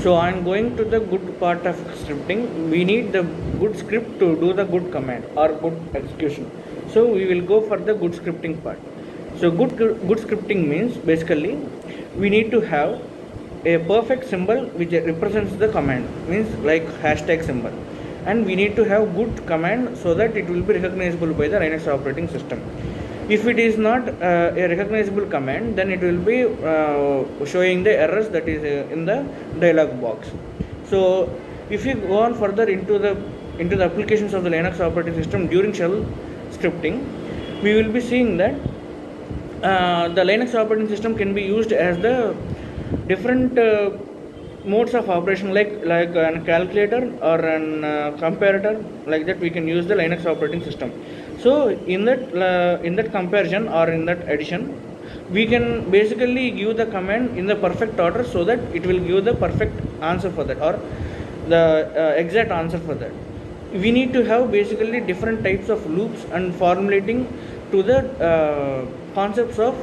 So I'm going to the good part of scripting. We need the good script to do the good command or good execution. So we will go for the good scripting part. So good scripting means basically we need to have a perfect symbol which represents the command, means like hashtag symbol, and we need to have good command so that it will be recognizable by the Linux operating system. If it is not a recognizable command, then it will be showing the errors that is in the dialog box. So if you go on further into the applications of the Linux operating system during shell scripting, we will be seeing that the Linux operating system can be used as the different modes of operation, like a calculator or an comparator. Like that we can use the Linux operating system. So in that comparison or in that addition, we can basically give the command in the perfect order so that it will give the perfect answer for that, or the exact answer for that. We need to have basically different types of loops and formulating to the concepts of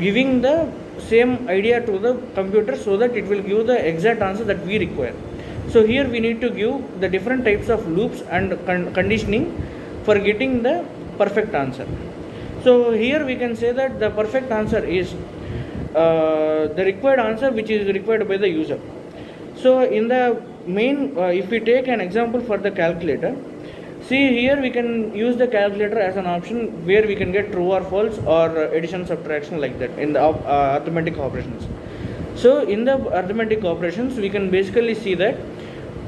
giving the same idea to the computer so that it will give the exact answer that we require. So here we need to give the different types of loops and conditioning for getting the perfect answer. So here we can say that the perfect answer is the required answer which is required by the user. So in the main, if we take an example for the calculator, see here we can use the calculator as an option where we can get true or false or addition, subtraction, like that in the arithmetic operations. So in the arithmetic operations we can basically see that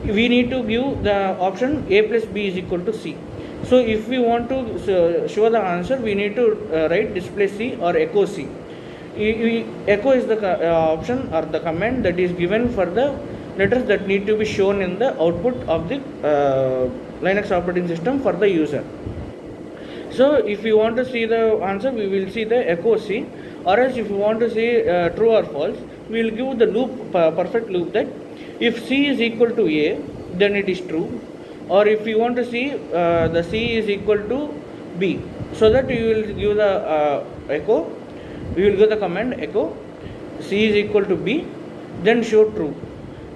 we need to give the option a plus b is equal to c. So if we want to show the answer, we need to write display c or echo c. Echo is the option or the command that is given for the letters that need to be shown in the output of the Linux operating system for the user. So if we want to see the answer, we will see the echo c, or else if we want to see true or false, we will give the loop, perfect loop, that if c is equal to a, then it is true, or if you want to see the c is equal to b, so that we will give the echo, we will give the command echo c is equal to b, then show true,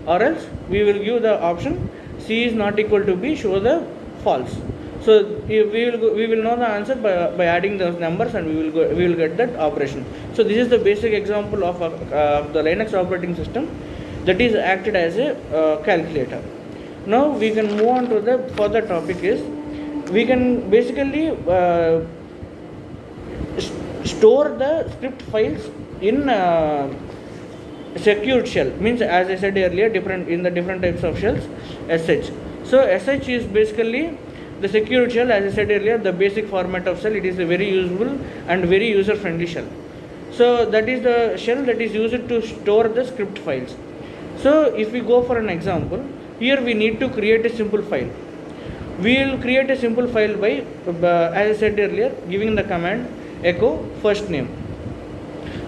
or else we will give the option c is not equal to b, show the false. So we will know the answer by adding those numbers, and we will get that operation. So this is the basic example of the Linux operating system that is acted as a calculator. Now we can move on to the further topic is we can basically store the script files in secured shell, means as I said earlier, in the different types of shells, sh. So sh is basically the secured shell. As I said earlier, the basic format of shell. It is a very useful and very user friendly shell. So that is the shell that is used to store the script files. So if we go for an example, here we need to create a simple file. We will create a simple file by as I said earlier, giving the command echo first name.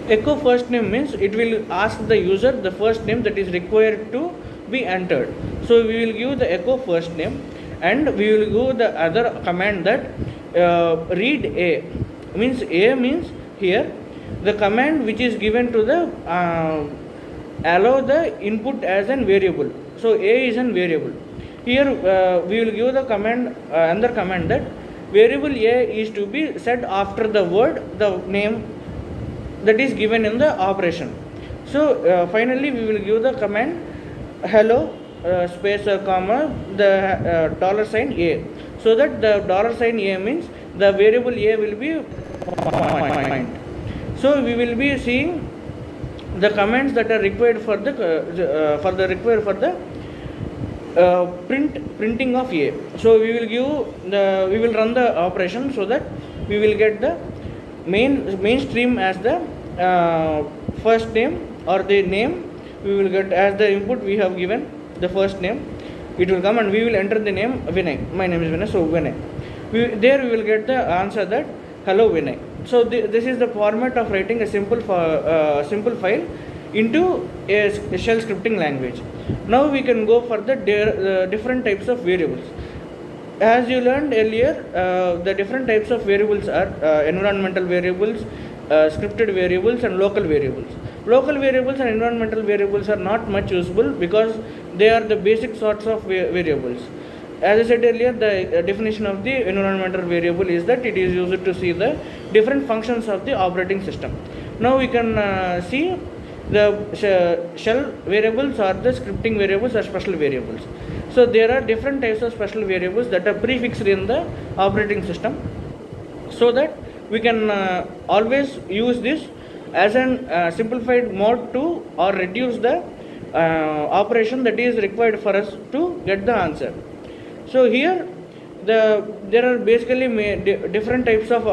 Echo first name means it will ask the user the first name that is required to be entered. So we will give the echo first name, and we will give the other command that read a, means a means here the command which is given to the allow the input as an variable. So a is an variable. Here we will give the command another command that variable a is to be set after the word, the name that is given in the operation. So finally we will give the command hello space comma the $sign a, so that the $sign a means the variable a will be point. So we will be seeing the commands that are required for the printing of a. So we will run the operation so that we will get the mainstream as the first name or the name. We will get as the input we have given the first name. It will come and we will enter the name Vinay. My name is Vinay, so Vinay. There we will get the answer that hello Vinay. So this is the format of writing a simple file into a shell scripting language. Now we can go for the different types of variables. As you learned earlier, the different types of variables are environmental variables, scripted variables, and local variables. Local variables and environmental variables are not much usable because they are the basic sorts of variables. As I said earlier, the definition of the environmental variable is that it is used to see the different functions of the operating system. Now we can see the shell variables or the scripting variables or special variables. So there are different types of special variables that are prefixed in the operating system, so that we can always use this as an simplified mode to or reduce the operation that is required for us to get the answer. So here there are basically different types of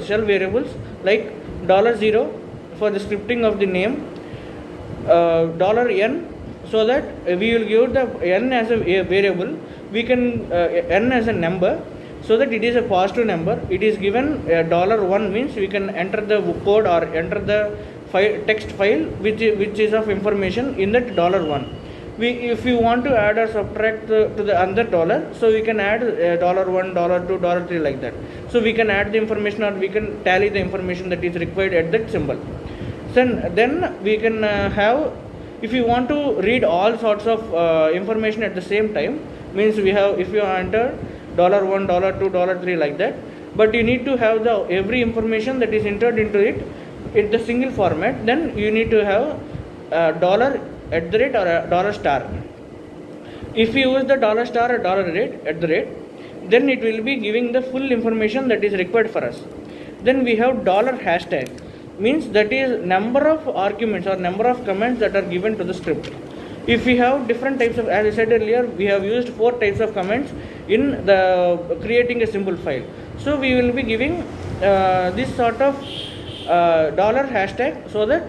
shell variables, like $0 for the scripting of the name, $n, so that we will give the n as a variable. We can n as a number, so that it is a positive number. It is given $1 means we can enter the code or enter the text file which is of information in that $1. If you want to add or subtract to the other dollar, so we can add $1, $2, $3 like that. So we can add the information or we can tally the information that is required at that symbol. Then we can have, if you want to read all sorts of information at the same time, means we have, if you enter $1, $2, $3 like that, but you need to have the every information that is entered into it in the single format, then you need to have $@ or $. If you use the $* or $@ then it will be giving the full information that is required for us. Then we have $#, means that is number of arguments or number of commands that are given to the script. If we have different types of, as I said earlier, we have used 4 types of commands in the creating a simple file. So we will be giving this sort of $#, so that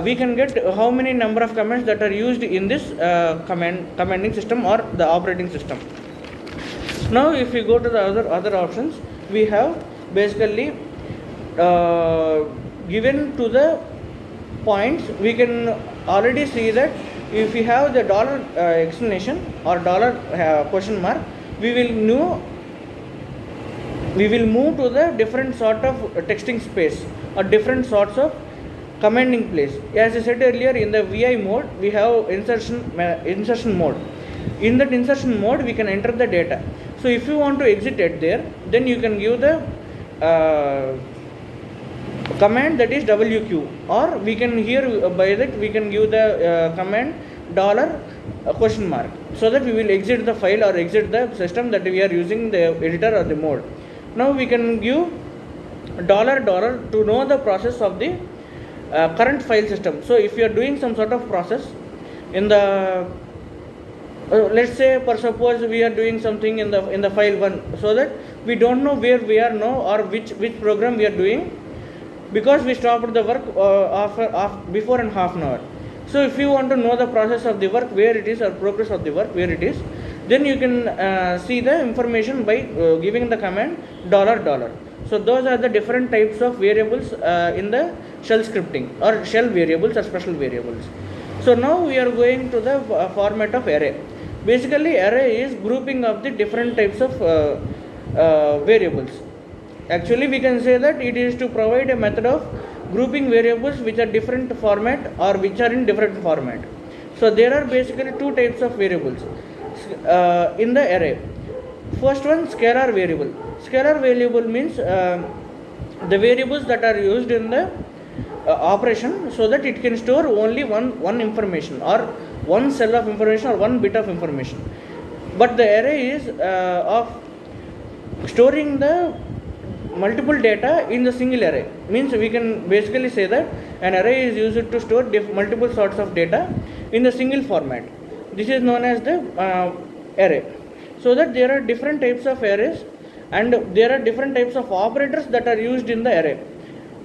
we can get how many number of commands that are used in this commanding system or the operating system. Now if we go to the other options, we have basically given to the points. We can already see that if we have the $! Or $question mark, we will move to the different sort of texting space or different sorts of commanding place. As I said earlier, in the VI mode we have insertion mode. In that insertion mode we can enter the data. So if you want to exit it there, then you can give the command that is WQ, or we can here by that we can give the command $question mark, so that we will exit the file or exit the system that we are using, the editor or the mode. Now we can give $$ to know the process of the current file system. So if you are doing some sort of process in the let's say for suppose we are doing something in the file 1, so that we don't know where we are now or which program we are doing, because we stopped the work before and half an hour. So if you want to know the process of the work, where it is, or progress of the work, where it is, then you can see the information by giving the command $. So those are the different types of variables in the shell scripting, or shell variables or special variables. So now we are going to the format of array. Basically array is grouping of the different types of variables. Actually we can say that it is to provide a method of grouping variables which are different format or which are in different format. So there are basically 2 types of variables in the array. First one, scalar variable. Scalar variable means the variables that are used in the operation, so that it can store only one information or one cell of information or one bit of information. But the array is of storing the multiple data in the single array. Means we can basically say that an array is used to store multiple sorts of data in the single format. This is known as the array. So that there are different types of arrays and there are different types of operators that are used in the array.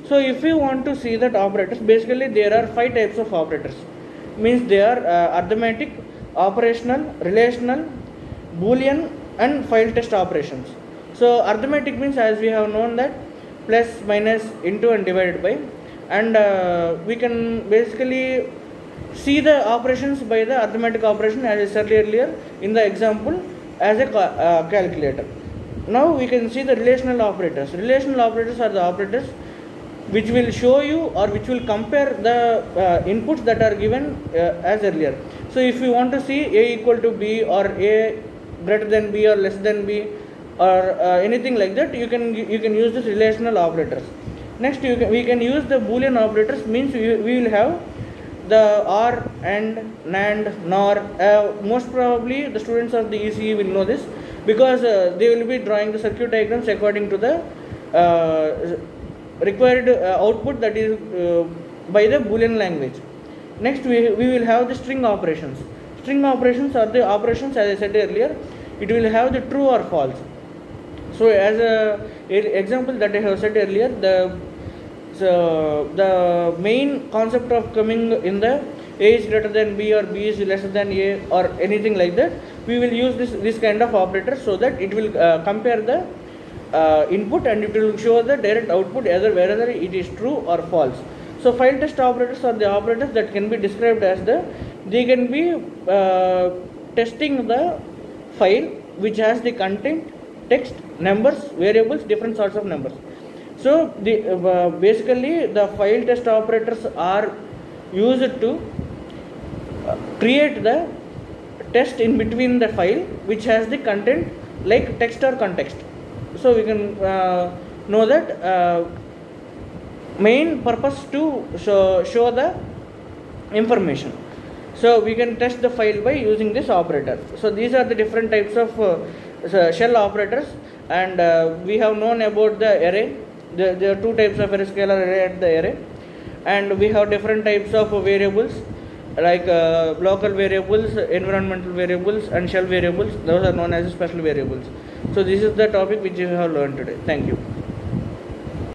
So if you want to see that operators, basically there are 5 types of operators. Means they are arithmetic, operational, relational, boolean and file test operations. So arithmetic means, as we have known, that plus, minus, into and divided by, and we can basically see the operations by the arithmetic operation, as I said earlier in the example, as a calculator. Now we can see the relational operators. Relational operators are the operators which will show you or which will compare the inputs that are given as earlier. So if you want to see a equal to b or a greater than b or less than b or anything like that, you can use this relational operators. Next we can use the boolean operators, means we will have the or, and, NAND, NOR. Most probably the students of the ECE will know this, because they will be drawing the circuit diagrams according to the required output, that is by the boolean language. Next we will have the string operations. String operations are the operations, as I said earlier, it will have the true or false. So as a example that I have said earlier, the main concept of coming in the a is greater than b or b is lesser than a or anything like that, we will use this kind of operator, so that it will compare the input and it will show the direct output whether it is true or false. So file test operators are the operators that can be described as they can be testing the file which has the content, text, numbers, variables, different sorts of numbers. So basically the file test operators are used to create the test in between the file which has the content like text or context. So we can know that main purpose to show the information. So we can test the file by using this operator. So these are the different types of shell operators, and we have known about the array. There are two types of array, scalar array and the array, and we have different types of variables like local variables, environmental variables, and shell variables. Those are known as special variables. So this is the topic which you have learned today. Thank you.